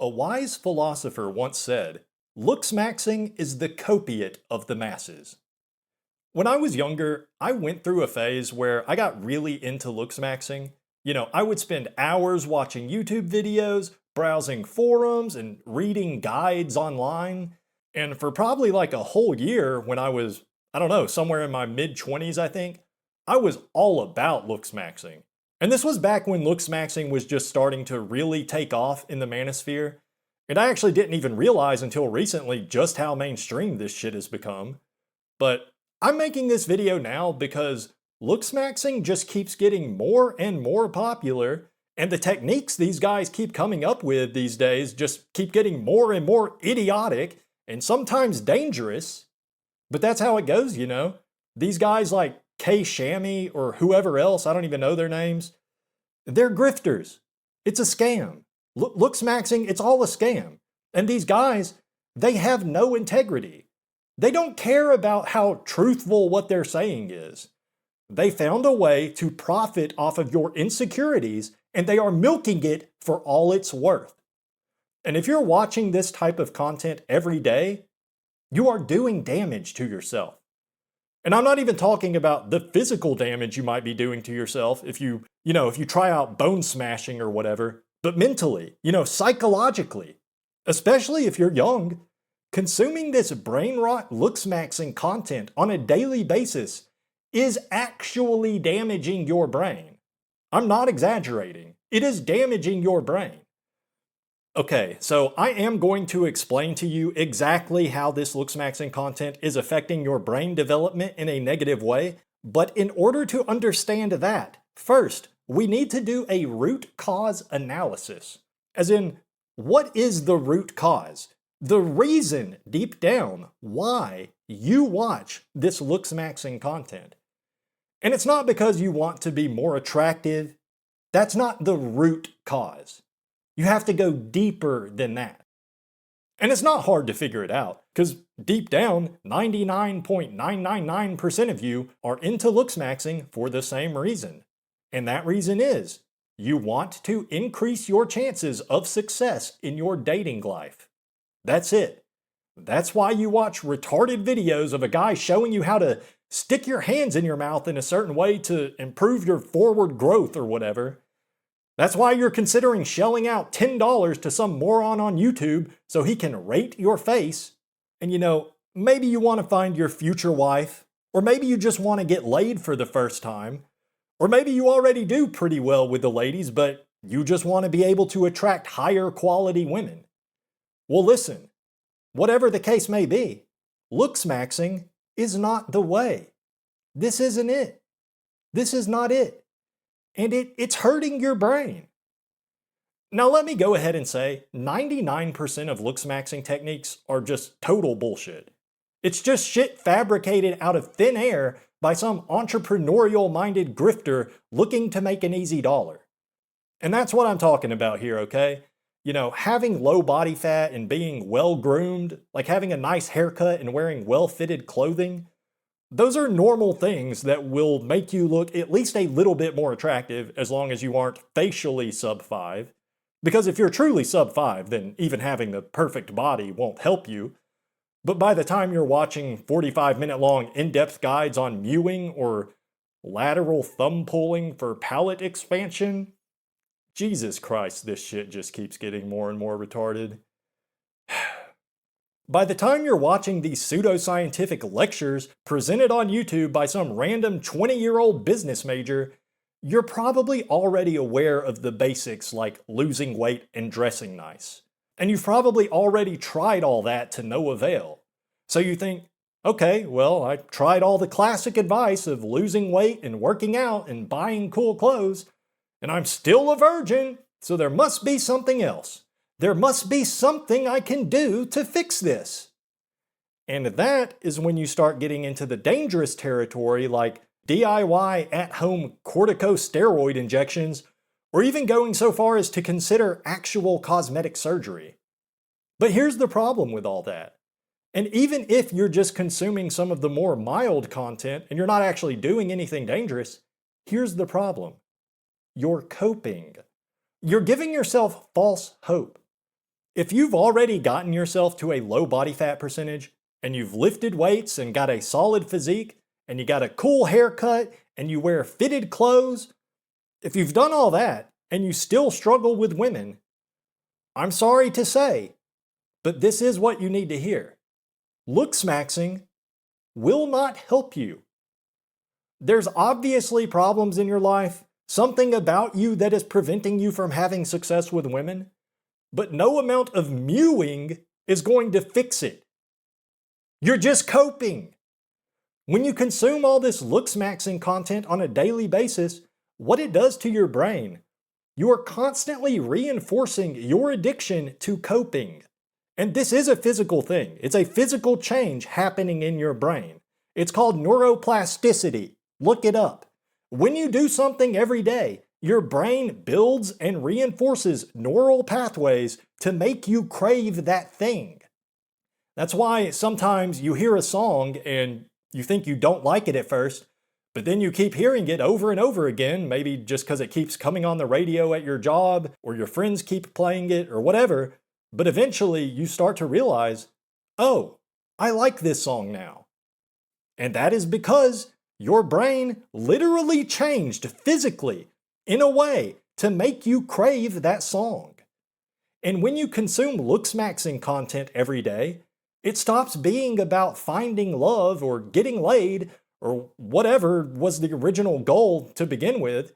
A wise philosopher once said, "Looksmaxxing is the copiate of the masses." When I was younger, I went through a phase where I got really into looksmaxxing. I would spend hours watching YouTube videos, browsing forums, and reading guides online. And for probably like a whole year when I was, I don't know, somewhere in my mid 20s, I think, I was all about looksmaxxing. And this was back when looksmaxxing was just starting to really take off in the manosphere. And I actually didn't even realize until recently just how mainstream this shit has become. But I'm making this video now because looksmaxxing just keeps getting more and more popular, and the techniques these guys keep coming up with these days just keep getting more and more idiotic and sometimes dangerous. But that's how it goes. These guys like K. Shammy or whoever else, I don't even know their names, they're grifters. It's a scam. Looksmaxxing, it's all a scam. And these guys, they have no integrity. They don't care about how truthful what they're saying is. They found a way to profit off of your insecurities, and they are milking it for all it's worth. And if you're watching this type of content every day, you are doing damage to yourself. And I'm not even talking about the physical damage you might be doing to yourself if you try out bone smashing or whatever, but mentally, psychologically, especially if you're young. Consuming this brain rot looksmaxxing content on a daily basis is actually damaging your brain. I'm not exaggerating. It is damaging your brain. Okay, so I am going to explain to you exactly how this looksmaxxing content is affecting your brain development in a negative way, but in order to understand that, first, we need to do a root cause analysis. As in, what is the root cause? The reason deep down why you watch this looksmaxxing content. And it's not because you want to be more attractive. That's not the root cause. You have to go deeper than that. And it's not hard to figure it out, because deep down, 99.999% of you are into looksmaxxing for the same reason. And that reason is, you want to increase your chances of success in your dating life. That's it. That's why you watch retarded videos of a guy showing you how to stick your hands in your mouth in a certain way to improve your forward growth or whatever. That's why you're considering shelling out $10 to some moron on YouTube so he can rate your face. And maybe you want to find your future wife, or maybe you just want to get laid for the first time, or maybe you already do pretty well with the ladies, but you just want to be able to attract higher quality women. Well, listen, whatever the case may be, looksmaxxing is not the way. This isn't it. This is not it. And it's hurting your brain. Now, let me go ahead and say 99% of looksmaxxing techniques are just total bullshit. It's just shit fabricated out of thin air by some entrepreneurial-minded grifter looking to make an easy dollar. And that's what I'm talking about here, okay? Having low body fat and being well-groomed, like having a nice haircut and wearing well-fitted clothing, those are normal things that will make you look at least a little bit more attractive as long as you aren't facially sub 5. Because if you're truly sub 5, then even having the perfect body won't help you. But by the time you're watching 45-minute long in-depth guides on mewing or lateral thumb pulling for palate expansion, Jesus Christ, this shit just keeps getting more and more retarded. By the time you're watching these pseudoscientific lectures presented on YouTube by some random 20-year-old business major, you're probably already aware of the basics like losing weight and dressing nice. And you've probably already tried all that to no avail. So you think, okay, well, I tried all the classic advice of losing weight and working out and buying cool clothes, and I'm still a virgin, so there must be something else. There must be something I can do to fix this. And that is when you start getting into the dangerous territory like DIY at-home corticosteroid injections, or even going so far as to consider actual cosmetic surgery. But here's the problem with all that. And even if you're just consuming some of the more mild content and you're not actually doing anything dangerous, here's the problem. You're coping. You're giving yourself false hope. If you've already gotten yourself to a low body fat percentage, and you've lifted weights and got a solid physique, and you got a cool haircut, and you wear fitted clothes, if you've done all that and you still struggle with women, I'm sorry to say, but this is what you need to hear. LOOKSMAXXING will not help you. There's obviously problems in your life, something about you that is preventing you from having success with women, but no amount of mewing is going to fix it. You're just coping. When you consume all this LOOKSMAXXING content on a daily basis, what it does to your brain, you are constantly reinforcing your addiction to coping. And this is a physical thing. It's a physical change happening in your brain. It's called neuroplasticity. Look it up. When you do something every day, your brain builds and reinforces neural pathways to make you crave that thing. That's why sometimes you hear a song and you think you don't like it at first, but then you keep hearing it over and over again, maybe just because it keeps coming on the radio at your job, or your friends keep playing it, or whatever, but eventually you start to realize, oh, I like this song now. And that is because your brain literally changed physically in a way to make you crave that song. And when you consume LOOKSMAXXING content every day, it stops being about finding love or getting laid or whatever was the original goal to begin with,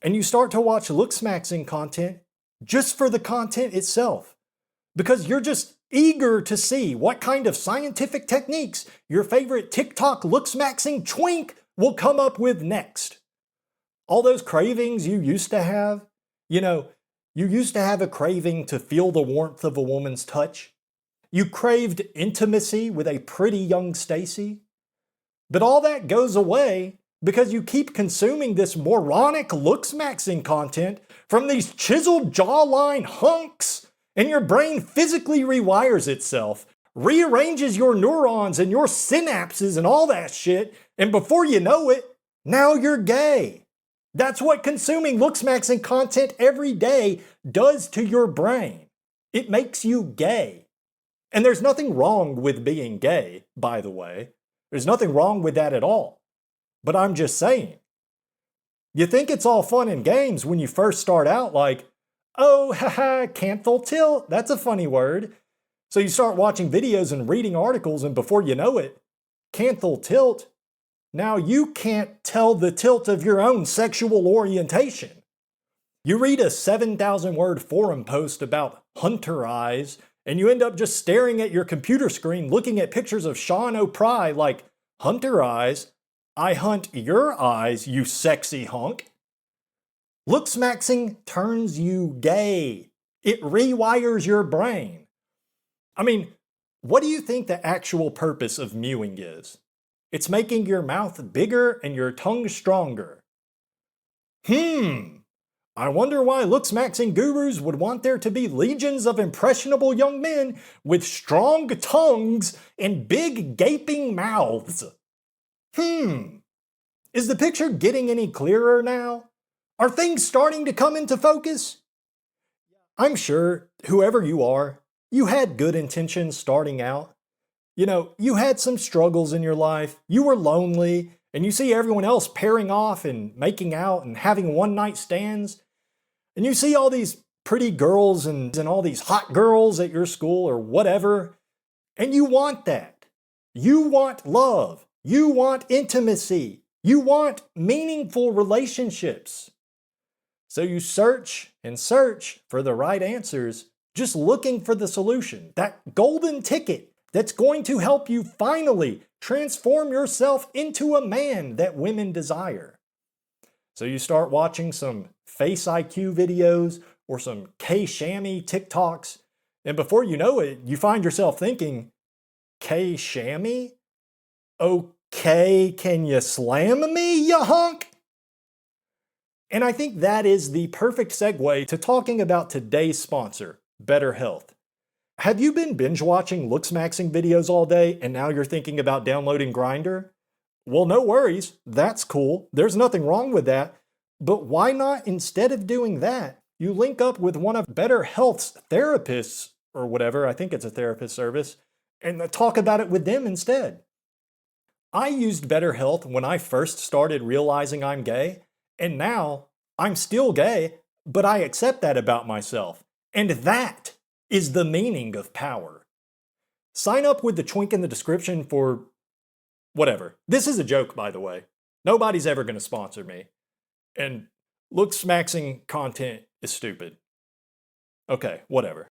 and you start to watch LOOKSMAXXING content just for the content itself, because you're just eager to see what kind of scientific techniques your favorite TikTok LOOKSMAXXING twink will come up with next. All those cravings you used to have, you used to have a craving to feel the warmth of a woman's touch. You craved intimacy with a pretty young Stacy. But all that goes away because you keep consuming this moronic LOOKSMAXXING content from these chiseled jawline hunks, and your brain physically rewires itself, rearranges your neurons and your synapses and all that shit, and before you know it, now you're gay. That's what consuming LOOKSMAXXING content every day does to your brain. It makes you gay. And there's nothing wrong with being gay, by the way. There's nothing wrong with that at all. But I'm just saying. You think it's all fun and games when you first start out like, oh, haha, canthal tilt, that's a funny word. So you start watching videos and reading articles, and before you know it, canthal tilt, now you can't tell the tilt of your own sexual orientation. You read a 7,000 word forum post about hunter eyes, and you end up just staring at your computer screen looking at pictures of Sean O'Pry like, hunter eyes? I hunt your eyes, you sexy hunk. LOOKSMAXXING turns you gay. It rewires your brain. I mean, what do you think the actual purpose of mewing is? It's making your mouth bigger and your tongue stronger. I wonder why LOOKSMAXXING gurus would want there to be legions of impressionable young men with strong tongues and big gaping mouths. Is the picture getting any clearer now? Are things starting to come into focus? I'm sure, whoever you are, you had good intentions starting out. You had some struggles in your life, you were lonely, and you see everyone else pairing off and making out and having one-night stands. And you see all these pretty girls and all these hot girls at your school or whatever, and you want that. You want love. You want intimacy. You want meaningful relationships. So you search and search for the right answers, just looking for the solution, that golden ticket that's going to help you finally transform yourself into a man that women desire. So you start watching some Face IQ videos or some K-Shammy TikToks, and before you know it, you find yourself thinking, K-Shammy? Okay, can you slam me, you hunk? And I think that is the perfect segue to talking about today's sponsor, Better Health. Have you been binge watching LOOKSMAXXING videos all day and now you're thinking about downloading Grindr? Well, no worries. That's cool. There's nothing wrong with that. But why not, instead of doing that, You link up with one of BetterHealth's therapists or whatever, I think it's a therapist service, and talk about it with them instead. I used BetterHealth when I first started realizing I'm gay, and now I'm still gay, but I accept that about myself. And that is the meaning of power. Sign up with the twink in the description for whatever. This is a joke, by the way. Nobody's ever going to sponsor me. And LOOKSMAXXING content is stupid. Okay, whatever.